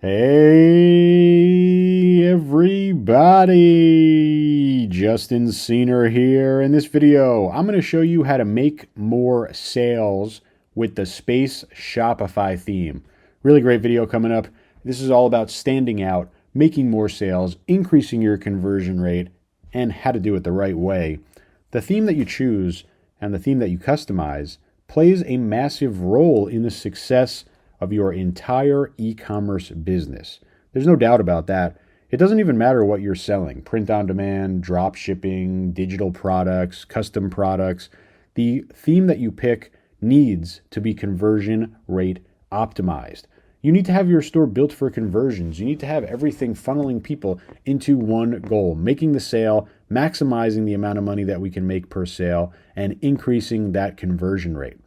Hey everybody, Justin Cena here. In this video, I'm going to show you how to make more sales with the Space Shopify theme. Really great video coming up. This is all about standing out, making more sales, increasing your conversion rate, and how to do it the right way. The theme that you choose and the theme that you customize plays a massive role in the success of your entire e-commerce business. There's no doubt about that. It doesn't even matter what you're selling: print on demand, drop shipping, digital products, custom products. The theme that you pick needs to be conversion rate optimized. You need to have your store built for conversions. You need to have everything funneling people into one goal: making the sale, maximizing the amount of money that we can make per sale, and increasing that conversion rate.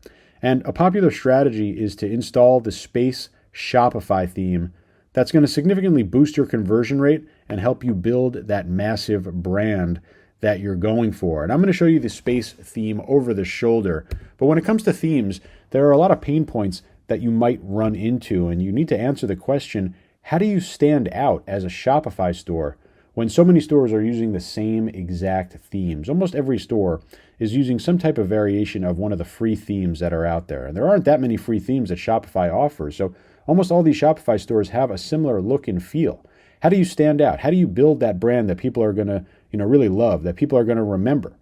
And a popular strategy is to install the Space Shopify theme. That's going to significantly boost your conversion rate and help you build that massive brand that you're going for. And I'm going to show you the Space theme over the shoulder. But when it comes to themes, there are a lot of pain points that you might run into, and you need to answer the question, how do you stand out as a Shopify store when so many stores are using the same exact themes? Almost every store is using some type of variation of one of the free themes that are out there. And there aren't that many free themes that Shopify offers. So almost all these Shopify stores have a similar look and feel. How do you stand out? How do you build that brand that people are going to, really love, that people are going to remember?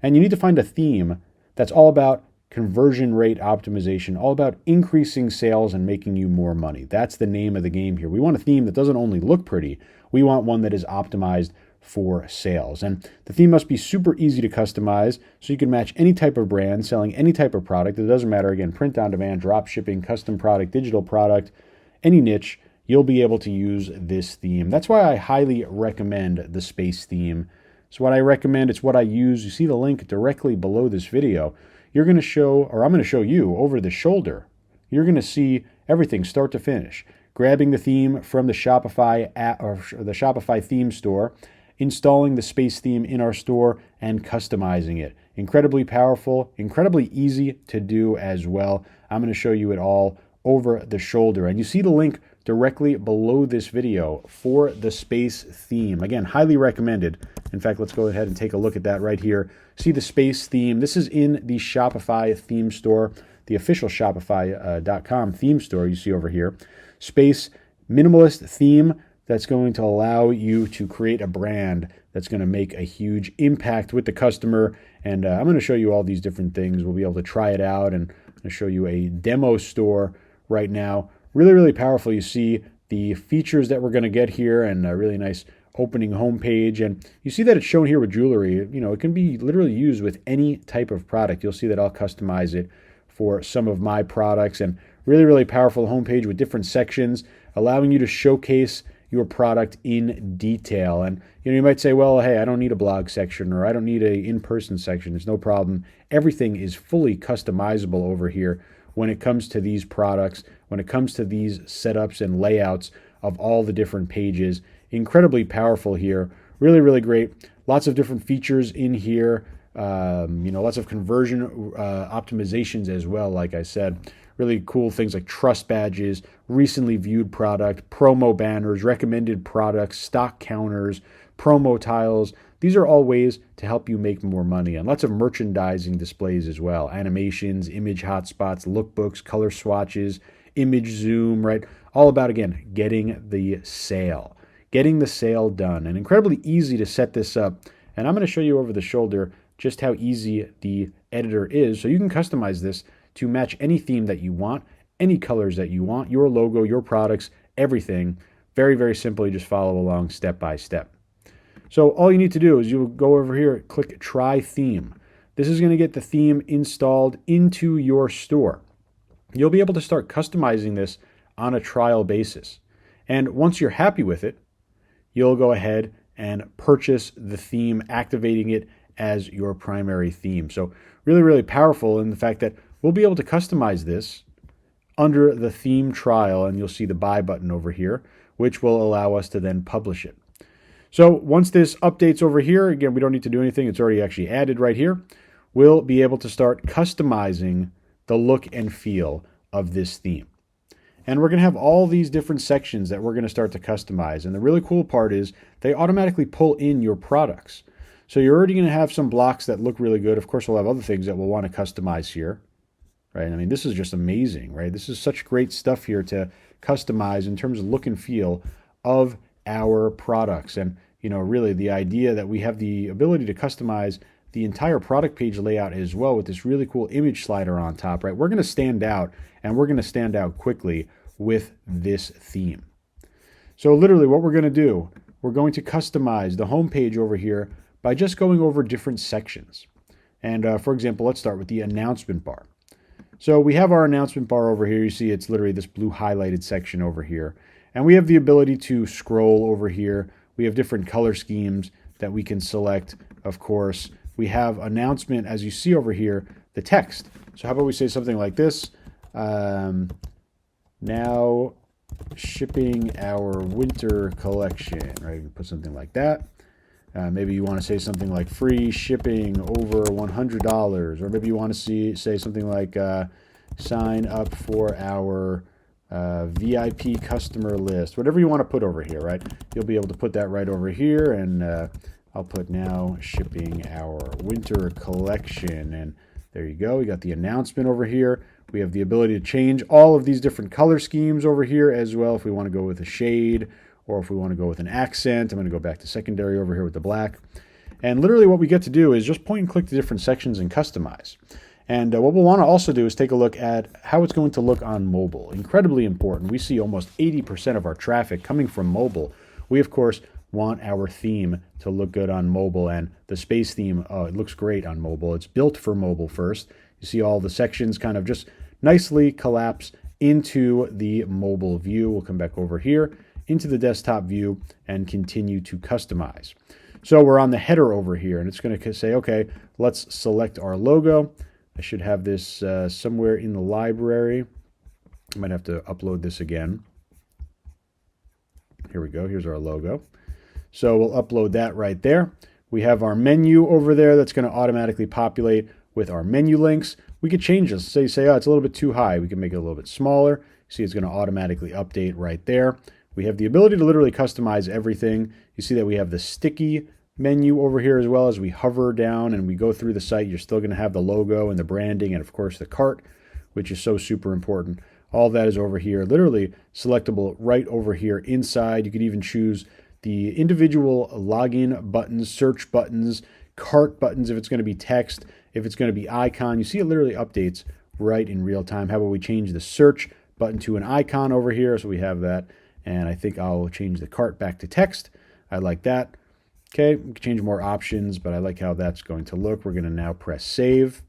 And you need to find a theme that's all about conversion rate optimization, all about increasing sales and making you more money. That's the name of the game here. We want a theme that doesn't only look pretty, we want one that is optimized for sales. And the theme must be super easy to customize so you can match any type of brand selling any type of product. It doesn't matter, again, print on demand, drop shipping, custom product, digital product, any niche, you'll be able to use this theme. That's why I highly recommend the Space theme. It's what I recommend, it's what I use. You see the link directly below this video. I'm going to show you over the shoulder. You're going to see everything start to finish. Grabbing the theme from the Shopify app or the Shopify theme store, installing the Space theme in our store, and customizing it. Incredibly powerful, incredibly easy to do as well. I'm going to show you it all over the shoulder. And you see the link directly below this video for the Space theme. Again, highly recommended. In fact, let's go ahead and take a look at that right here. See the Space theme. This is in the Shopify theme store, the official Shopify.com theme store you see over here. Space minimalist theme that's going to allow you to create a brand that's going to make a huge impact with the customer. And I'm going to show you all these different things. We'll be able to try it out, and I'm going to show you a demo store right now. Really, really powerful. You see the features that we're going to get here, and a really nice opening homepage. And you see that it's shown here with jewelry. It can be literally used with any type of product. You'll see that I'll customize it for some of my products. And really, really powerful homepage with different sections, allowing you to showcase your product in detail. And you might say, well, hey, I don't need a blog section, or I don't need a in-person section. It's no problem. Everything is fully customizable over here when it comes to these products, when it comes to these setups and layouts of all the different pages. Incredibly powerful here. Really, really great. Lots of different features in here. Lots of conversion optimizations as well, like I said. Really cool things like trust badges, recently viewed product, promo banners, recommended products, stock counters, promo tiles. These are all ways to help you make more money, and lots of merchandising displays as well. Animations, image hotspots, lookbooks, color swatches, image zoom, right? All about, again, getting the sale done. And incredibly easy to set this up. And I'm going to show you over the shoulder just how easy the editor is, so you can customize this to match any theme that you want, any colors that you want, your logo, your products, everything. Very, very simply, just follow along step by step. So all you need to do is you'll go over here, click Try Theme. This is going to get the theme installed into your store. You'll be able to start customizing this on a trial basis. And once you're happy with it, you'll go ahead and purchase the theme, activating it as your primary theme. So really, really powerful in the fact that we'll be able to customize this under the theme trial, and you'll see the buy button over here, which will allow us to then publish it. So once this updates over here, again, we don't need to do anything. It's already actually added right here. We'll be able to start customizing the look and feel of this theme. And we're going to have all these different sections that we're going to start to customize. And the really cool part is they automatically pull in your products. So you're already going to have some blocks that look really good. Of course, we'll have other things that we'll want to customize here, right? I mean, this is just amazing, right? This is such great stuff here to customize in terms of look and feel of our products. And, you know, really the idea that we have the ability to customize the entire product page layout as well with this really cool image slider on top, right? We're going to stand out, and we're going to stand out quickly with this theme. So literally what we're going to do, we're going to customize the home page over here by just going over different sections. And for example, let's start with the announcement bar. So we have our announcement bar over here. You see it's literally this blue highlighted section over here. And we have the ability to scroll over here. We have different color schemes that we can select, of course. We have announcement, as you see over here, the text. So how about we say something like this? Now shipping our winter collection, right? You can put something like that. Maybe you want to say something like free shipping over $100, or maybe you want to say something like sign up for our VIP customer list. Whatever you want to put over here, right? You'll be able to put that right over here, and I'll put now shipping our winter collection, and there you go. We got the announcement over here. We have the ability to change all of these different color schemes over here as well if we want to go with a shade, or if we want to go with an accent. I'm going to go back to secondary over here with the black. And literally what we get to do is just point and click the different sections and customize. And what we'll want to also do is take a look at how it's going to look on mobile. Incredibly important. We see almost 80% of our traffic coming from mobile. We, of course, want our theme to look good on mobile, and the space theme, it looks great on mobile. It's built for mobile first. You see all the sections kind of just nicely collapse into the mobile view. We'll come back over here into the desktop view and continue to customize. So we're on the header over here, and it's going to say, okay, let's select our logo. I should have this somewhere in the library. I might have to upload this again. Here we go. Here's our logo. So we'll upload that right there. We have our menu over there that's going to automatically populate with our menu links. We could change this. Say, oh, it's a little bit too high. We can make it a little bit smaller. See, it's going to automatically update right there. We have the ability to literally customize everything. You see that we have the sticky menu over here as well. As we hover down and we go through the site, you're still going to have the logo and the branding and, of course, the cart, which is so super important. All that is over here, literally selectable right over here inside. You could even choose the individual login buttons, search buttons, cart buttons, if it's going to be text, if it's going to be icon. You see it literally updates right in real time. How about we change the search button to an icon over here? So we have that. And I think I'll change the cart back to text. I like that. Okay, we can change more options, but I like how that's going to look. We're going to now press save.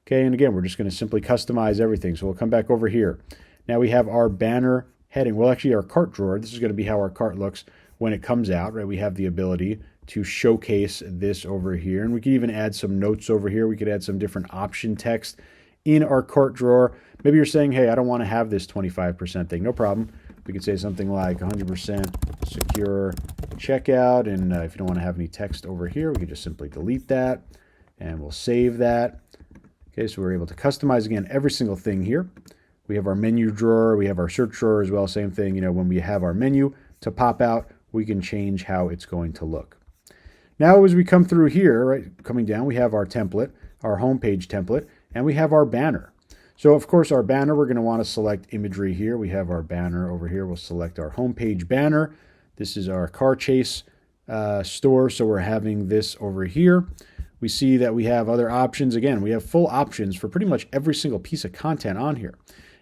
Okay, and again, we're just going to simply customize everything. So we'll come back over here. Now we have our banner heading. Well, actually, our cart drawer. This is going to be how our cart looks when it comes out, right? We have the ability to showcase this over here. And we can even add some notes over here. We could add some different option text in our cart drawer. Maybe you're saying, hey, I don't want to have this 25% thing. No problem. We could say something like 100% secure checkout. And if you don't want to have any text over here, we could just simply delete that. And we'll save that. Okay, so we're able to customize, again, every single thing here. We have our menu drawer. We have our search drawer as well. Same thing, you know, when we have our menu to pop out, we can change how it's going to look. Now, as we come through here, right, coming down, we have our template, our homepage template, and we have our banner. So, of course, our banner, we're going to want to select imagery here. We have our banner over here. We'll select our homepage banner. This is our car chase store, so we're having this over here. We see that we have other options. Again, we have full options for pretty much every single piece of content on here.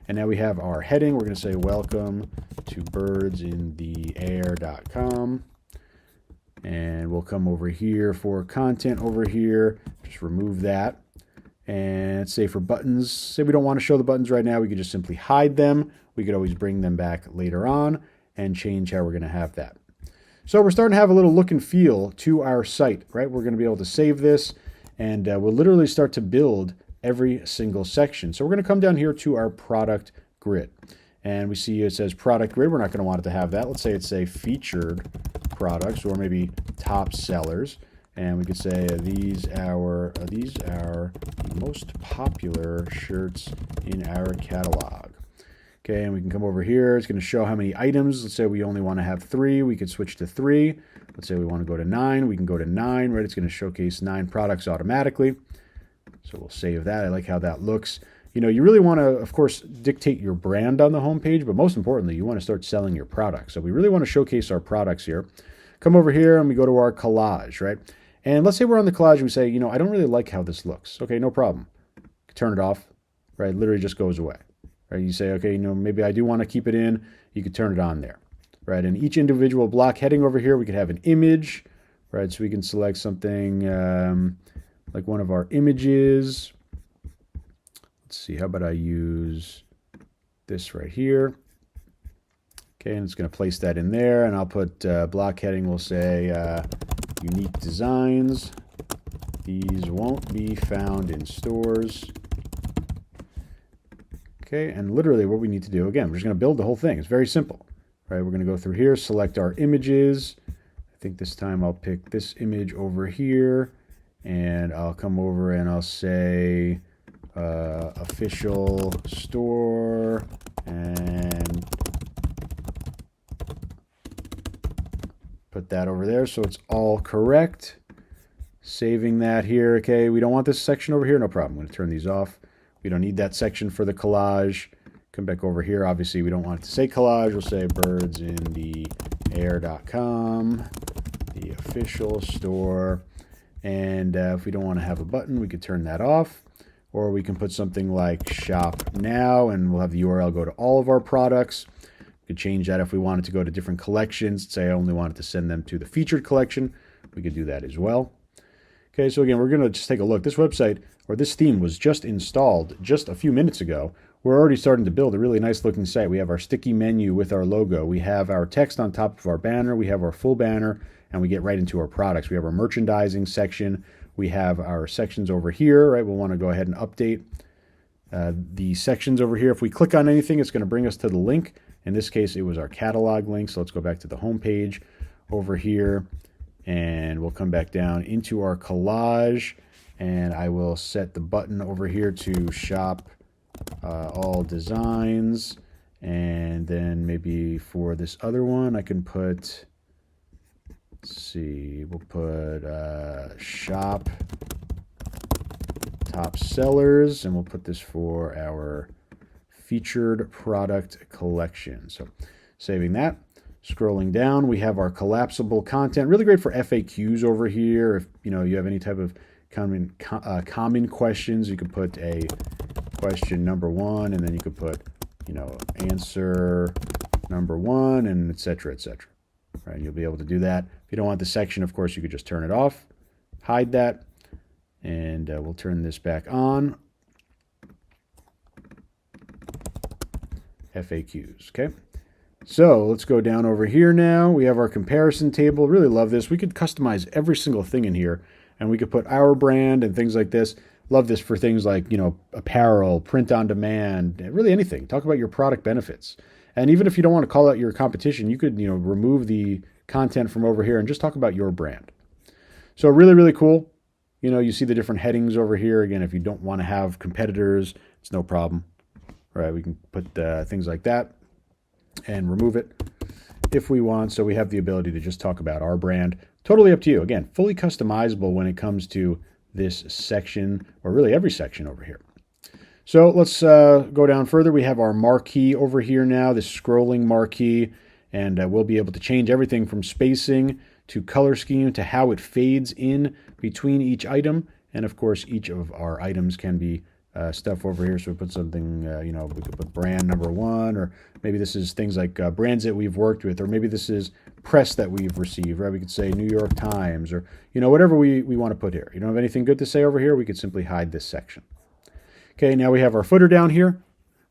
And now we have our heading. We're going to say, welcome to birdsintheair.com. And we'll come over here for content over here. Just remove that. And say for buttons, say we don't want to show the buttons right now, we could just simply hide them. We could always bring them back later on and change how we're going to have that. So we're starting to have a little look and feel to our site, right? We're going to be able to save this, and we'll literally start to build every single section. So we're going to come down here to our product grid. And we see it says product grid. We're not going to want it to have that. Let's say it's a featured products, or maybe top sellers. And we could say these are the most popular shirts in our catalog. Okay, and we can come over here. It's going to show how many items. Let's say we only want to have 3. We could switch to 3. Let's say we want to go to 9. We can go to 9, right? It's going to showcase 9 products automatically. So we'll save that. I like how that looks. You know, you really want to, of course, dictate your brand on the homepage, but most importantly, you want to start selling your products. So we really want to showcase our products here. Come over here and we go to our collage, right? And let's say we're on the collage and we say, you know, I don't really like how this looks. Okay, no problem. Turn it off, right? It literally just goes away. Right? You say, okay, you know, maybe I do want to keep it in. You could turn it on there, right? And each individual block heading over here, we could have an image, right? So we can select something like one of our images. Let's see, how about I use this right here? Okay, and it's going to place that in there, and I'll put block heading, we'll say unique designs. These won't be found in stores. Okay, and literally what we need to do, again, we're just going to build the whole thing. It's very simple, right? We're going to go through here, select our images. I think this time I'll pick this image over here, and I'll come over and I'll say official store, and put that over there so it's all correct. Saving that here. Okay, we don't want this section over here. No problem. I'm going to turn these off. We don't need that section for the collage. Come back over here. Obviously, we don't want it to say collage. We'll say birdsintheair.com, the official store. And if we don't want to have a button, we could turn that off. Or we can put something like shop now, and we'll have the URL go to all of our products. We could change that if we wanted to go to different collections. Say I only wanted to send them to the featured collection. We could do that as well. Okay, so again, we're going to just take a look. This website, or this theme, was just installed just a few minutes ago. We're already starting to build a really nice looking site. We have our sticky menu with our logo. We have our text on top of our banner. We have our full banner, and we get right into our products. We have our merchandising section. We have our sections over here, right? We'll want to go ahead and update the sections over here. If we click on anything, it's going to bring us to the link. In this case, it was our catalog link. So let's go back to the home page over here. And we'll come back down into our collage, and I will set the button over here to shop all designs. And then maybe for this other one, I can put, let's see, we'll put shop top sellers, and we'll put this for our featured product collection. So saving that. Scrolling down, we have our collapsible content. Really great for FAQs over here. If you have any type of common questions, you could put a question number 1, and then you could put answer number 1, and etc. etc. Right? You'll be able to do that. If you don't want the section, of course, you could just turn it off, hide that, and we'll turn this back on. FAQs. Okay. So let's go down over here now. We have our comparison table. Really love this. We could customize every single thing in here, and we could put our brand and things like this. Love this for things like, apparel, print on demand, really anything. Talk about your product benefits. And even if you don't want to call out your competition, you could, remove the content from over here and just talk about your brand. So really, really cool. You see the different headings over here. Again, if you don't want to have competitors, it's no problem. Right? We can put things like that and remove it if we want. So we have the ability to just talk about our brand. Totally up to you. Again, fully customizable when it comes to this section, or really every section over here. So let's go down further. We have our marquee over here now, this scrolling marquee, and we'll be able to change everything from spacing to color scheme to how it fades in between each item. And of course, each of our items can be stuff over here. So we put something, we could put brand number 1, or maybe this is things like brands that we've worked with, or maybe this is press that we've received, right? We could say New York Times, or, whatever we want to put here. You don't have anything good to say over here, we could simply hide this section. Okay, now we have our footer down here,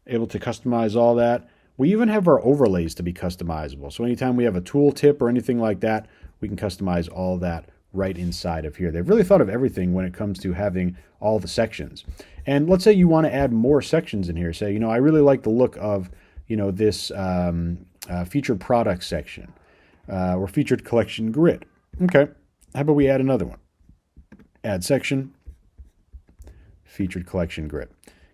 able to customize all that. We even have our overlays to be customizable. So anytime we have a tooltip or anything like that, we can customize all that right inside of here. They've really thought of everything when it comes to having all the sections. And let's say you want to add more sections in here. Say, I really like the look of, this featured product section or featured collection grid. Okay, how about we add another one? Add section, featured collection grid.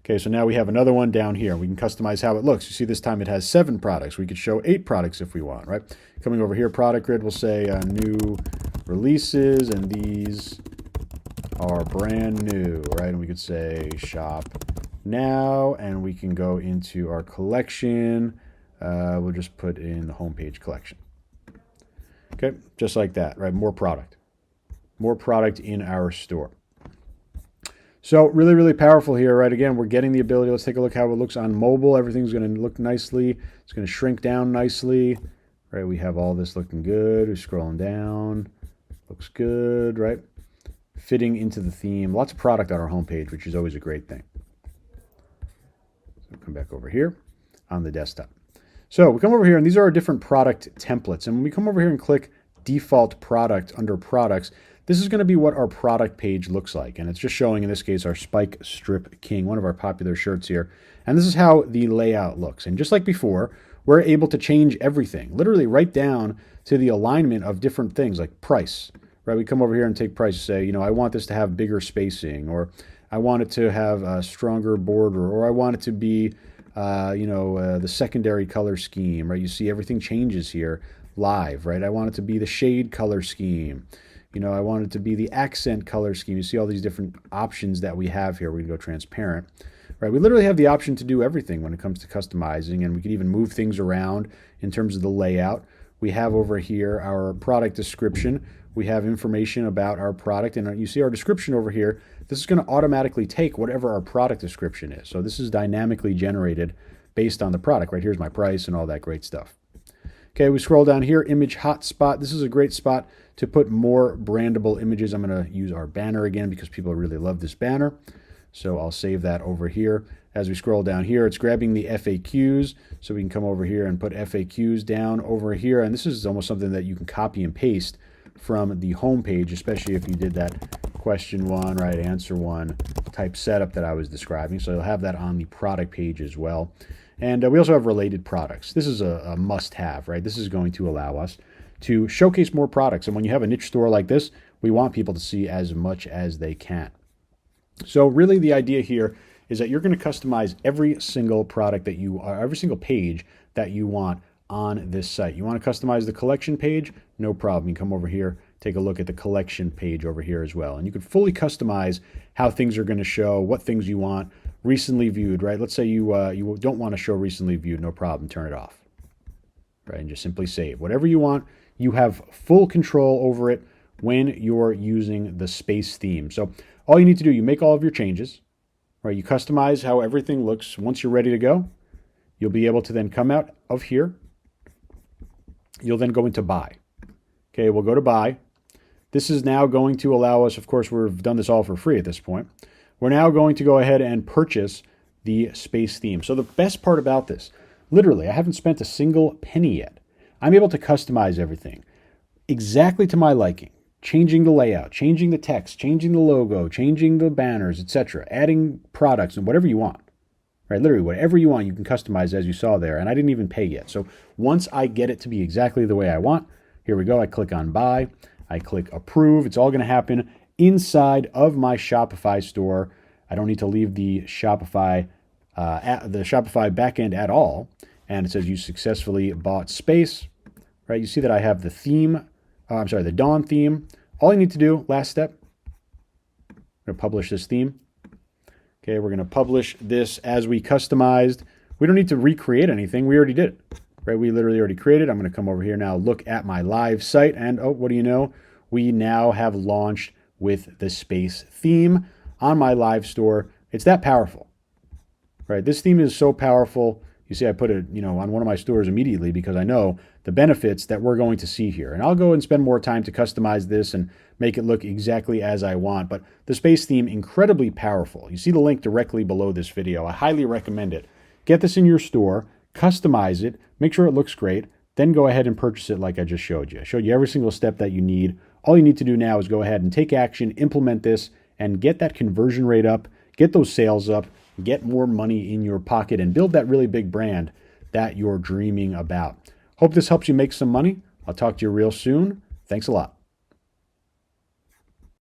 Okay, so now we have another one down here. We can customize how it looks. You see this time it has 7 products. We could show 8 products if we want, right? Coming over here, product grid, we'll say new releases, and these are brand new, right? And we could say shop now, and we can go into our collection. We'll just put in the homepage collection. Okay, just like that, right? More product in our store. So really, really powerful here, right? Again, we're getting the ability. Let's take a look how it looks on mobile. Everything's going to look nicely. It's going to shrink down nicely, right? We have all this looking good. We're scrolling down. Looks good, right? Fitting into the theme. Lots of product on our homepage, which is always a great thing. So come back over here on the desktop. So we come over here, and these are our different product templates. And when we come over here and click default product under products, this is going to be what our product page looks like. And it's just showing, in this case, our Spike Strip King, one of our popular shirts here. And this is how the layout looks. And just like before, we're able to change everything, literally right down to the alignment of different things like price, right? We come over here and take price, say, I want this to have bigger spacing, or I want it to have a stronger border, or I want it to be the secondary color scheme, right? You see everything changes here live, right? I want it to be the shade color scheme. I want it to be the accent color scheme. You see all these different options that we have here. We can go transparent, right? We literally have the option to do everything when it comes to customizing, and we can even move things around in terms of the layout. We have over here our product description. We have information about our product, and you see our description over here. This is going to automatically take whatever our product description is. So this is dynamically generated based on the product, right? Here's my price and all that great stuff. Okay, we scroll down here, image hotspot. This is a great spot to put more brandable images. I'm going to use our banner again because people really love this banner. So I'll save that over here. As we scroll down here, it's grabbing the FAQs. So we can come over here and put FAQs down over here. And this is almost something that you can copy and paste from the home page, especially if you did that question 1, right, answer 1 type setup that I was describing. So you'll have that on the product page as well. And we also have related products. This is a must-have, right? This is going to allow us to showcase more products. And when you have a niche store like this, we want people to see as much as they can. So really the idea here is that you're going to customize every single product that every single page that you want on this site. You want to customize the collection page? No problem. You come over here, take a look at the collection page over here as well. And you can fully customize how things are going to show, what things you want. Recently viewed, right? Let's say you don't want to show recently viewed, no problem, turn it off, right? And just simply save. Whatever you want, you have full control over it when you're using the Space theme. So all you need to do, you make all of your changes, right? You customize how everything looks. Once you're ready to go, you'll be able to then come out of here. You'll then go into buy. Okay, we'll go to buy. This is now going to allow us, of course, we've done this all for free at this point. We're now going to go ahead and purchase the Space theme. So the best part about this, literally, I haven't spent a single penny yet. I'm able to customize everything exactly to my liking, changing the layout, changing the text, changing the logo, changing the banners, etc., adding products and whatever you want. Right? Literally, whatever you want, you can customize as you saw there. And I didn't even pay yet. So once I get it to be exactly the way I want, here we go. I click on buy. I click approve. It's all going to happen inside of my Shopify store. I don't need to leave the Shopify backend at all. And it says you successfully bought Space, right? You see that I have the theme, the Dawn theme. All you need to do, last step, I'm going to publish this theme. Okay, we're going to publish this as we customized. We don't need to recreate anything. We already did it, right? We literally already created. I'm going to come over here now, look at my live site, and oh, what do you know? We now have launched with the Space theme on my live store. It's that powerful, right? This theme is so powerful. You see, I put it, on one of my stores immediately because I know the benefits that we're going to see here. And I'll go and spend more time to customize this and make it look exactly as I want. But the Space theme, incredibly powerful. You see the link directly below this video. I highly recommend it. Get this in your store, customize it, make sure it looks great, then go ahead and purchase it like I just showed you. I showed you every single step that you need. All you need to do now is go ahead and take action, implement this, and get that conversion rate up, get those sales up, get more money in your pocket, and build that really big brand that you're dreaming about. Hope this helps you make some money. I'll talk to you real soon. Thanks a lot.